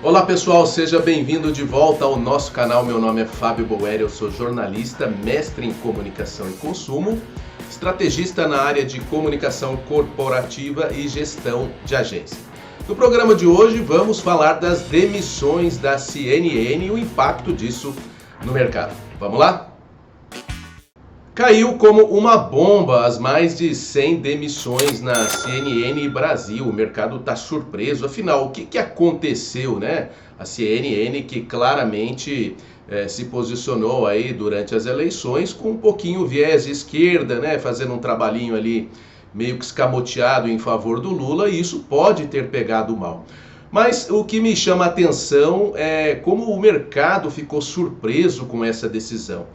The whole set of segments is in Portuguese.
Olá pessoal, seja bem-vindo de volta ao nosso canal. Meu nome é Fábio Boeri, eu sou jornalista, mestre em comunicação e consumo, estrategista na área de comunicação corporativa e gestão de agência. No programa de hoje vamos falar das demissões da CNN e o impacto disso no mercado. Vamos lá? Caiu como uma bomba as mais de 100 demissões na CNN Brasil. O mercado está surpreso. Afinal, o que aconteceu, né? A CNN que claramente se posicionou aí durante as eleições com um pouquinho viés de esquerda, né? Fazendo um trabalhinho ali meio que escamoteado em favor do Lula, e isso pode ter pegado mal. Mas o que me chama a atenção é como o mercado ficou surpreso com essa decisão.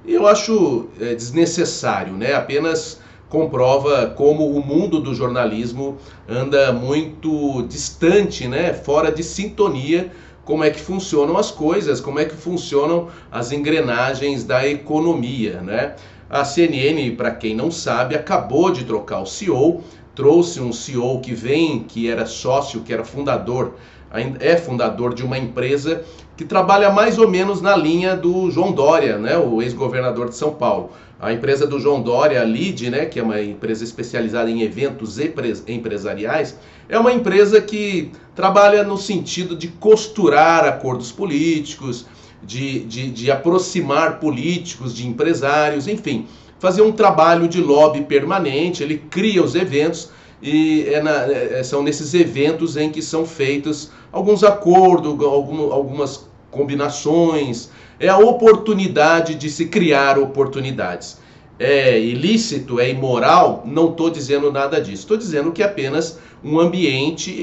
Eu acho desnecessário, né? Apenas comprova como o mundo do jornalismo anda muito distante, né? Fora de sintonia, como é que funcionam as coisas, como é que funcionam as engrenagens da economia, né? A CNN, para quem não sabe, acabou de trocar o CEO, trouxe um CEO que era sócio, que era fundador, é fundador de uma empresa que trabalha mais ou menos na linha do João Dória, né, o ex-governador de São Paulo. A empresa do João Dória, a LID, né, que é uma empresa especializada em eventos empresariais, é uma empresa que trabalha no sentido de costurar acordos políticos, de aproximar políticos de empresários, enfim, fazer um trabalho de lobby permanente. Ele cria os eventos e são nesses eventos em que são feitos alguns acordos, algumas combinações. É a oportunidade de se criar oportunidades. É ilícito, é imoral? Não estou dizendo nada disso. Estou dizendo que é apenas um ambiente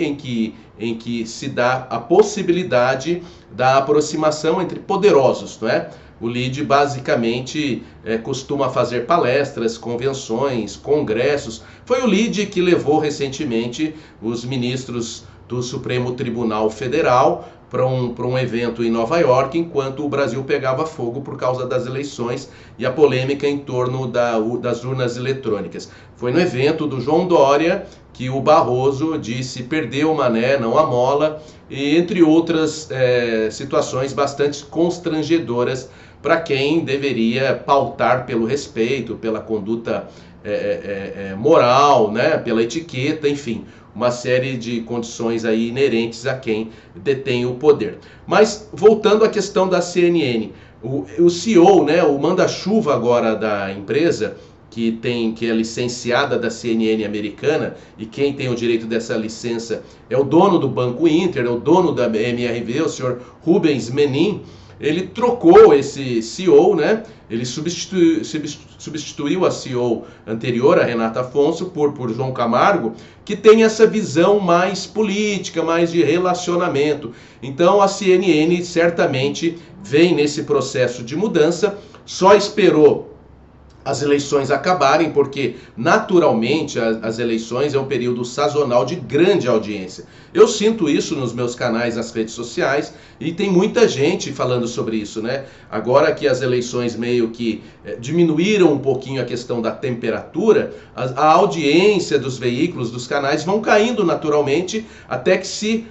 em que se dá a possibilidade da aproximação entre poderosos, não é? O LID basicamente costuma fazer palestras, convenções, congressos. Foi o LID que levou recentemente os ministros do Supremo Tribunal Federal para um evento em Nova York, enquanto o Brasil pegava fogo por causa das eleições e a polêmica em torno das urnas eletrônicas. Foi no evento do João Dória que o Barroso disse: perdeu o mané, não a mola, e entre outras situações bastante constrangedoras para quem deveria pautar pelo respeito, pela conduta moral, né, pela etiqueta, enfim, uma série de condições aí inerentes a quem detém o poder. Mas voltando à questão da CNN, o CEO, né, o manda-chuva agora da empresa, que é licenciada da CNN americana, e quem tem o direito dessa licença é o dono do Banco Inter, é o dono da MRV, o senhor Rubens Menin. Ele trocou esse CEO, né? Ele substituiu a CEO anterior, a Renata Afonso, por João Camargo, que tem essa visão mais política, mais de relacionamento. Então a CNN certamente vem nesse processo de mudança, só esperou as eleições acabarem, porque naturalmente as eleições é um período sazonal de grande audiência. Eu sinto isso nos meus canais, nas redes sociais, e tem muita gente falando sobre isso, né? Agora que as eleições meio que diminuíram um pouquinho a questão da temperatura, a audiência dos veículos, dos canais vão caindo naturalmente até que se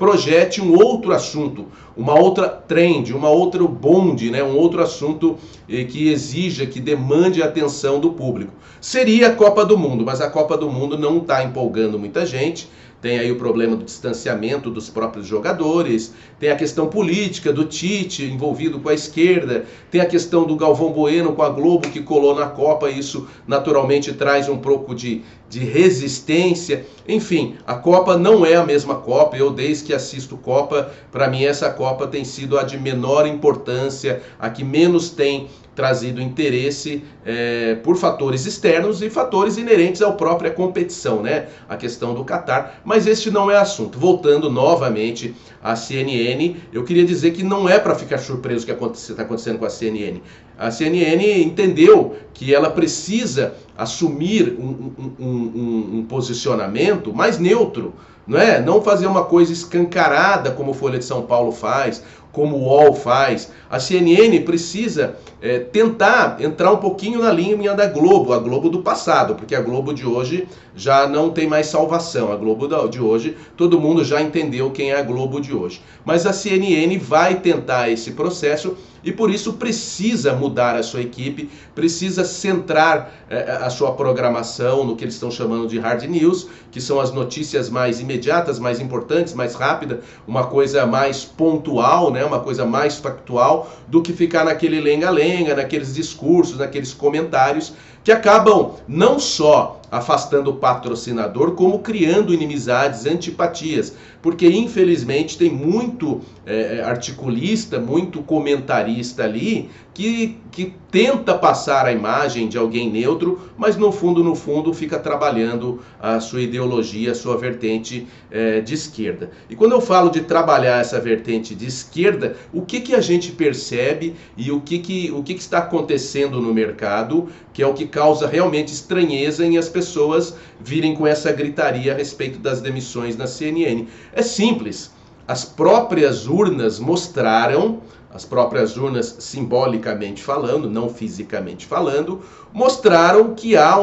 projete um outro assunto, uma outra trend, uma outra bonde, né? Um outro assunto que exija, que demande a atenção do público. Seria a Copa do Mundo, mas a Copa do Mundo não está empolgando muita gente. Tem aí o problema do distanciamento dos próprios jogadores, tem a questão política do Tite envolvido com a esquerda, tem a questão do Galvão Bueno com a Globo que colou na Copa, e isso naturalmente traz um pouco de resistência. Enfim, a Copa não é a mesma Copa. Eu, desde que assisto Copa, para mim essa Copa tem sido a de menor importância, a que menos tem trazido interesse por fatores externos e fatores inerentes à própria competição, né? A questão do Catar, mas este não é assunto. Voltando novamente à CNN, eu queria dizer que não é para ficar surpreso o que está acontecendo com a CNN. A CNN entendeu que ela precisa assumir um posicionamento mais neutro, não é? Não fazer uma coisa escancarada como Folha de São Paulo faz, como o UOL faz. A CNN precisa tentar entrar um pouquinho na linha da Globo, a Globo do passado, porque a Globo de hoje já não tem mais salvação. A Globo de hoje, todo mundo já entendeu quem é a Globo de hoje. Mas a CNN vai tentar esse processo e por isso precisa mudar a sua equipe, precisa centrar a sua programação no que eles estão chamando de hard news, que são as notícias mais imediatas, mais importantes, mais rápidas, uma coisa mais pontual, né? Uma coisa mais factual, do que ficar naquele lenga-lenga, naqueles discursos, naqueles comentários que acabam não só afastando o patrocinador, como criando inimizades, antipatias, porque infelizmente tem muito articulista, muito comentarista ali que tenta passar a imagem de alguém neutro, mas no fundo fica trabalhando a sua ideologia, a sua vertente de esquerda. E quando eu falo de trabalhar essa vertente de esquerda, o que a gente percebe e o que está acontecendo no mercado, que é o que causa realmente estranheza em as pessoas virem com essa gritaria a respeito das demissões na CNN. É simples, as próprias urnas mostraram, as próprias urnas simbolicamente falando, não fisicamente falando, mostraram que há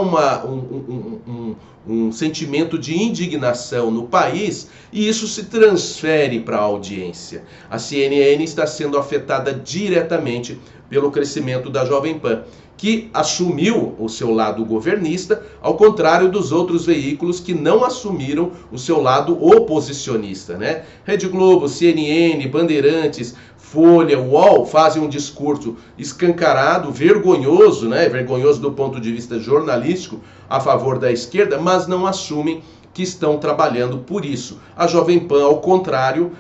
um sentimento de indignação no país e isso se transfere para a audiência. A CNN está sendo afetada diretamente pelo crescimento da Jovem Pan, que assumiu o seu lado governista, ao contrário dos outros veículos que não assumiram o seu lado oposicionista, né? Rede Globo, CNN, Bandeirantes, Folha, UOL fazem um discurso escancarado, vergonhoso, né? Vergonhoso do ponto de vista jornalístico, a favor da esquerda, mas não assumem que estão trabalhando por isso. A Jovem Pan, ao contrário,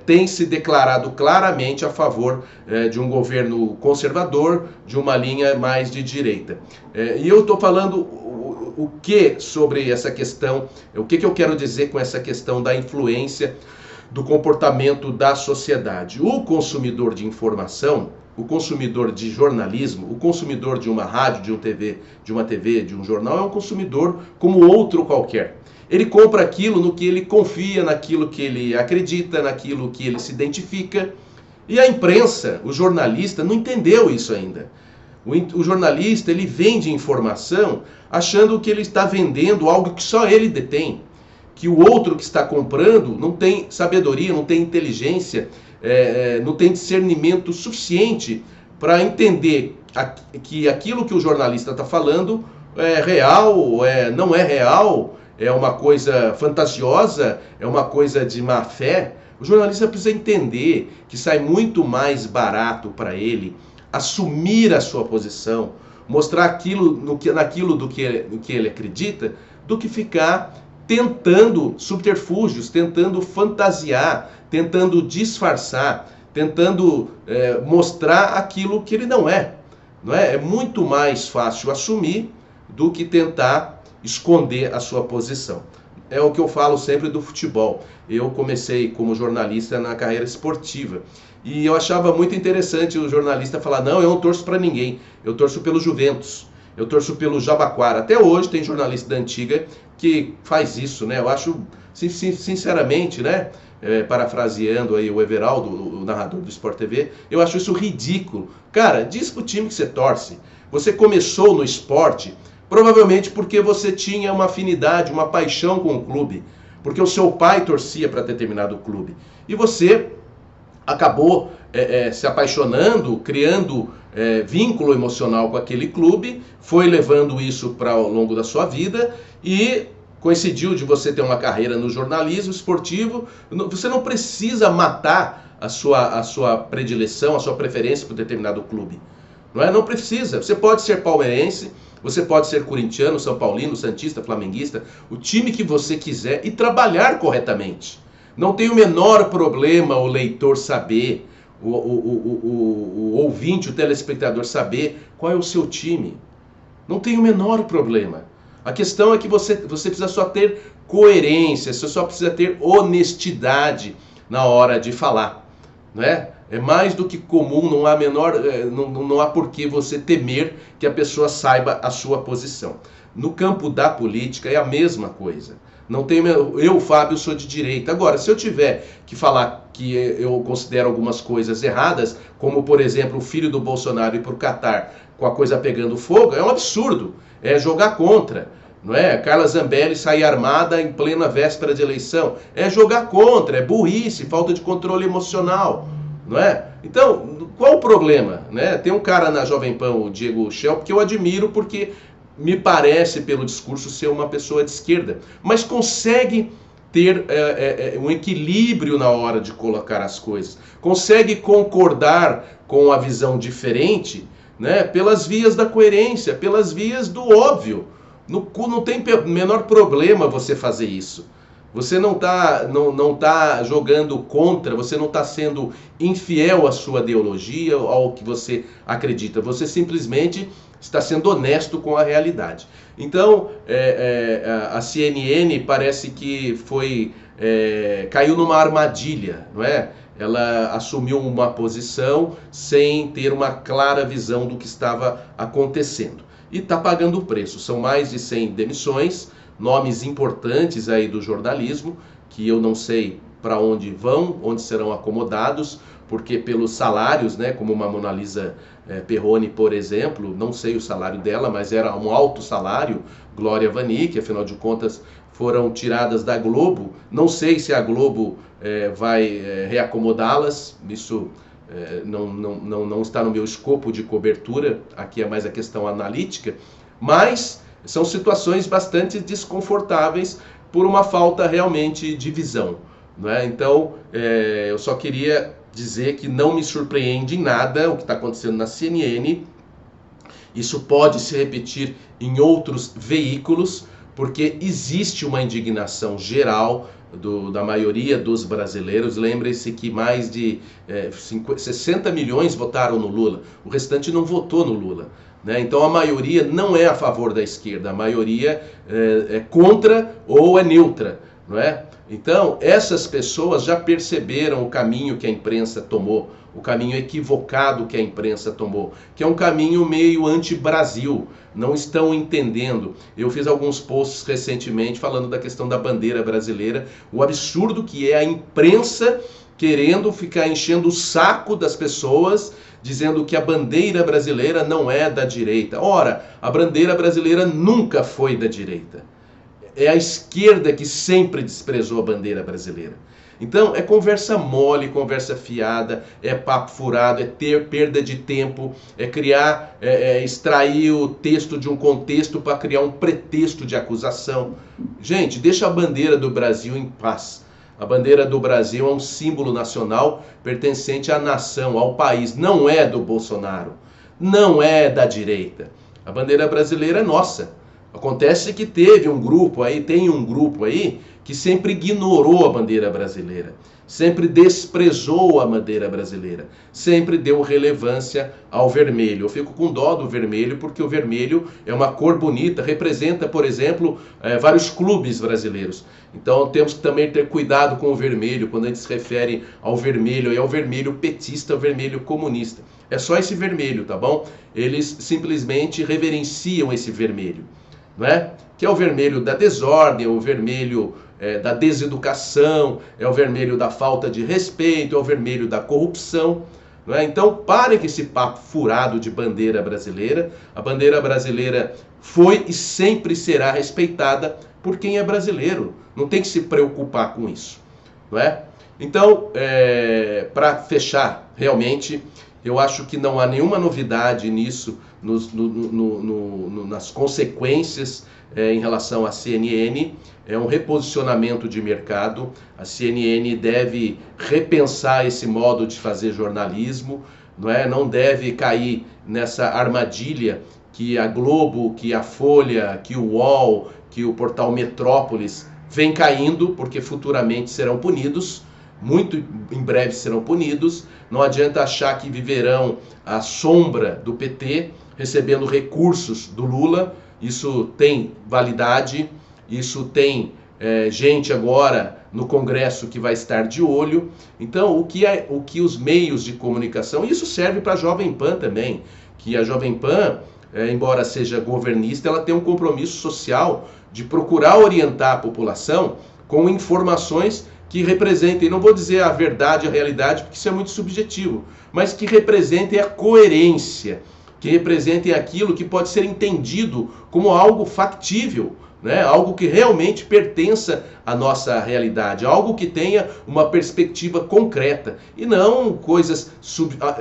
tem se declarado claramente a favor de um governo conservador, de uma linha mais de direita. E eu estou falando o que sobre essa questão, o que eu quero dizer com essa questão da influência do comportamento da sociedade. O consumidor de informação, o consumidor de jornalismo, o consumidor de uma rádio, de uma TV, de um jornal, é um consumidor como outro qualquer. Ele compra aquilo no que ele confia, naquilo que ele acredita, naquilo que ele se identifica. E a imprensa, o jornalista, não entendeu isso ainda. O jornalista, ele vende informação achando que ele está vendendo algo que só ele detém. Que o outro que está comprando não tem sabedoria, não tem inteligência, não tem discernimento suficiente para entender que aquilo que o jornalista está falando é real, não é real, é uma coisa fantasiosa, é uma coisa de má fé. O jornalista precisa entender que sai muito mais barato para ele assumir a sua posição, mostrar naquilo do que ele acredita, do que ficar tentando subterfúgios, tentando fantasiar, tentando disfarçar, tentando mostrar aquilo que ele não é. Não é? É muito mais fácil assumir do que tentar esconder a sua posição. É o que eu falo sempre do futebol. Eu comecei como jornalista na carreira esportiva e eu achava muito interessante o jornalista falar: não, eu não torço para ninguém, eu torço pelo Juventus, eu torço pelo Jabaquara. Até hoje tem jornalista da antiga que faz isso, né? Eu acho, sinceramente, né? Parafraseando aí o Everaldo, o narrador do Sport TV, eu acho isso ridículo. Cara, diz pro time que você torce. Você começou no esporte provavelmente porque você tinha uma afinidade, uma paixão com o clube, porque o seu pai torcia para determinado clube. E você acabou se apaixonando, criando vínculo emocional com aquele clube, foi levando isso para ao longo da sua vida e coincidiu de você ter uma carreira no jornalismo esportivo. Você não precisa matar a sua predileção, a sua preferência por determinado clube. Não precisa. Você pode ser palmeirense, você pode ser corintiano, são paulino, santista, flamenguista, o time que você quiser e trabalhar corretamente. Não tem o menor problema o leitor saber, o ouvinte, o telespectador saber qual é o seu time. Não tem o menor problema. A questão é que você precisa só ter coerência, você só precisa ter honestidade na hora de falar, não é? É mais do que comum, não há por que você temer que a pessoa saiba a sua posição. No campo da política é a mesma coisa. Não tenho, eu, Fábio, sou de direita. Agora, se eu tiver que falar que eu considero algumas coisas erradas, como, por exemplo, o filho do Bolsonaro ir para o Catar com a coisa pegando fogo, é um absurdo. É jogar contra. Não é? Carla Zambelli sair armada em plena véspera de eleição. É jogar contra, é burrice, falta de controle emocional. Não é? Então, qual o problema? Né? Tem um cara na Jovem Pan, o Diego Schelp, que eu admiro porque me parece, pelo discurso, ser uma pessoa de esquerda, mas consegue ter um equilíbrio na hora de colocar as coisas, consegue concordar com a visão diferente, né, pelas vias da coerência, pelas vias do óbvio. Não tem menor problema você fazer isso. Você não tá jogando contra, você não está sendo infiel à sua ideologia, ao que você acredita. Você simplesmente está sendo honesto com a realidade. Então, a CNN parece que caiu numa armadilha, não é? Ela assumiu uma posição sem ter uma clara visão do que estava acontecendo. E está pagando o preço. São mais de 100 demissões, nomes importantes aí do jornalismo, que eu não sei para onde vão, onde serão acomodados, porque pelos salários, né, como uma Mona Lisa Perrone, por exemplo, não sei o salário dela, mas era um alto salário, Glória Vanik, afinal de contas foram tiradas da Globo, não sei se a Globo vai reacomodá-las, isso não está no meu escopo de cobertura, aqui é mais a questão analítica, mas são situações bastante desconfortáveis por uma falta realmente de visão. Não é? Então, eu só queria dizer que não me surpreende em nada o que está acontecendo na CNN. Isso pode se repetir em outros veículos, porque existe uma indignação geral da maioria dos brasileiros. Lembre-se que mais de 60 milhões votaram no Lula, o restante não votou no Lula. Né? Então a maioria não é a favor da esquerda, a maioria é contra ou é neutra. Não é? Então, essas pessoas já perceberam o caminho que a imprensa tomou, o caminho equivocado que a imprensa tomou, que é um caminho meio anti-Brasil, não estão entendendo. Eu fiz alguns posts recentemente falando da questão da bandeira brasileira, o absurdo que é a imprensa querendo ficar enchendo o saco das pessoas, dizendo que a bandeira brasileira não é da direita. Ora, a bandeira brasileira nunca foi da direita. É a esquerda que sempre desprezou a bandeira brasileira. Então, é conversa mole, conversa fiada, é papo furado, é ter perda de tempo, é criar, extrair o texto de um contexto para criar um pretexto de acusação. Gente, deixa a bandeira do Brasil em paz. A bandeira do Brasil é um símbolo nacional pertencente à nação, ao país. Não é do Bolsonaro, não é da direita. A bandeira brasileira é nossa. Acontece que tem um grupo aí que sempre ignorou a bandeira brasileira, sempre desprezou a bandeira brasileira, sempre deu relevância ao vermelho. Eu fico com dó do vermelho porque o vermelho é uma cor bonita, representa, por exemplo, vários clubes brasileiros. Então temos que também ter cuidado com o vermelho, quando a gente se refere ao vermelho, é o vermelho petista, o vermelho comunista. É só esse vermelho, tá bom? Eles simplesmente reverenciam esse vermelho. Não é? Que é o vermelho da desordem, é o vermelho da deseducação, é o vermelho da falta de respeito, é o vermelho da corrupção. Não é? Então parem com esse papo furado de bandeira brasileira. A bandeira brasileira foi e sempre será respeitada por quem é brasileiro. Não tem que se preocupar com isso. Não é? Então, para fechar, realmente, eu acho que não há nenhuma novidade nisso, nas consequências em relação à CNN. É um reposicionamento de mercado. A CNN deve repensar esse modo de fazer jornalismo, não deve cair nessa armadilha que a Globo, que a Folha, que o UOL, que o portal Metrópolis vem caindo, porque futuramente serão punidos. Muito em breve serão punidos. Não adianta achar que viverão à sombra do PT, recebendo recursos do Lula. Isso tem validade, isso tem gente agora no Congresso que vai estar de olho. Então, o que os meios de comunicação, isso serve para a Jovem Pan também, que a Jovem Pan embora seja governista, ela tem um compromisso social de procurar orientar a população com informações que representem, não vou dizer a verdade, a realidade, porque isso é muito subjetivo, mas que representem a coerência, que representem aquilo que pode ser entendido como algo factível, né? Algo que realmente pertença à nossa realidade, algo que tenha uma perspectiva concreta, e não coisas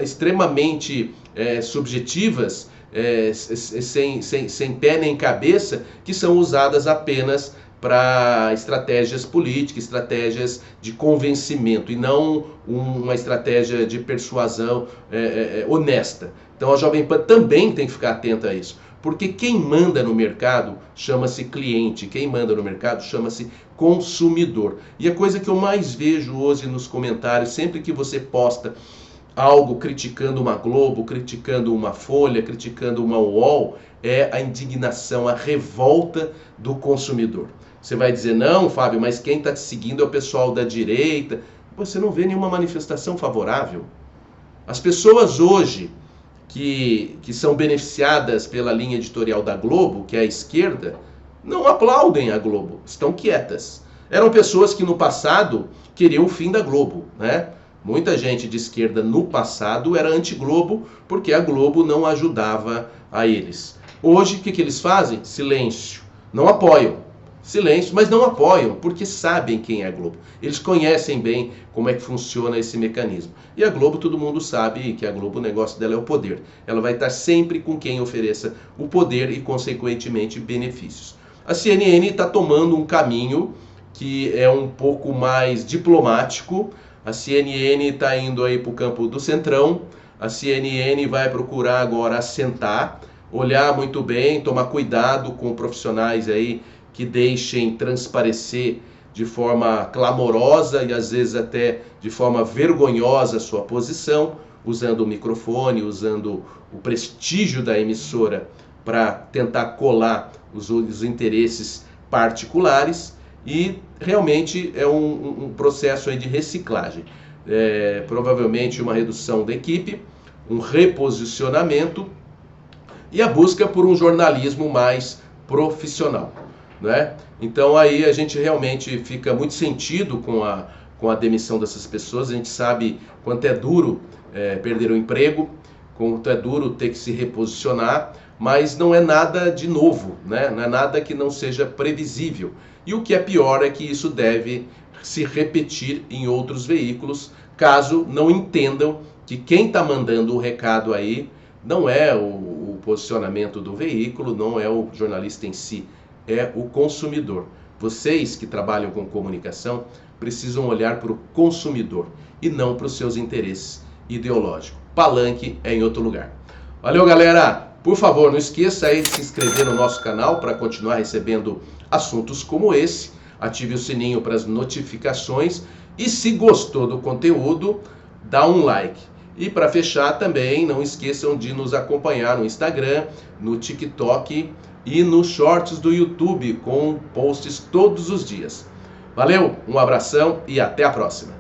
extremamente subjetivas, sem pé nem cabeça, que são usadas apenas para estratégias políticas, estratégias de convencimento, e não uma estratégia de persuasão honesta. Então a Jovem Pan também tem que ficar atenta a isso, porque quem manda no mercado chama-se cliente, quem manda no mercado chama-se consumidor. E a coisa que eu mais vejo hoje nos comentários, sempre que você posta algo criticando uma Globo, criticando uma Folha, criticando uma UOL, é a indignação, a revolta do consumidor. Você vai dizer, não, Fábio, mas quem está te seguindo é o pessoal da direita. Você não vê nenhuma manifestação favorável. As pessoas hoje que são beneficiadas pela linha editorial da Globo, que é a esquerda, não aplaudem a Globo, estão quietas. Eram pessoas que no passado queriam o fim da Globo, né? Muita gente de esquerda no passado era anti-Globo porque a Globo não ajudava a eles. Hoje, o que eles fazem? Silêncio. Não apoiam. Silêncio, mas não apoiam porque sabem quem é a Globo. Eles conhecem bem como é que funciona esse mecanismo. E a Globo, todo mundo sabe que a Globo, o negócio dela é o poder. Ela vai estar sempre com quem ofereça o poder e, consequentemente, benefícios. A CNN está tomando um caminho que é um pouco mais diplomático. A CNN está indo aí para o campo do Centrão. A CNN vai procurar agora assentar, olhar muito bem, tomar cuidado com profissionais aí que deixem transparecer de forma clamorosa e às vezes até de forma vergonhosa a sua posição, usando o microfone, usando o prestígio da emissora para tentar colar os interesses particulares. E realmente é um processo aí de reciclagem. Provavelmente uma redução da equipe, um reposicionamento e a busca por um jornalismo mais profissional, né? Então aí a gente realmente fica muito sentido com a demissão dessas pessoas. A gente sabe quanto é duro perder o emprego, quanto é duro ter que se reposicionar, mas não é nada de novo, né? Não é nada que não seja previsível. E o que é pior é que isso deve se repetir em outros veículos, caso não entendam que quem está mandando o recado aí não é o posicionamento do veículo, não é o jornalista em si, é o consumidor. Vocês que trabalham com comunicação precisam olhar para o consumidor e não para os seus interesses ideológicos. Palanque é em outro lugar. Valeu, galera! Por favor, não esqueça aí de se inscrever no nosso canal para continuar recebendo assuntos como esse. Ative o sininho para as notificações e, se gostou do conteúdo, dá um like. E para fechar também, não esqueçam de nos acompanhar no Instagram, no TikTok e nos shorts do YouTube, com posts todos os dias. Valeu, um abração e até a próxima!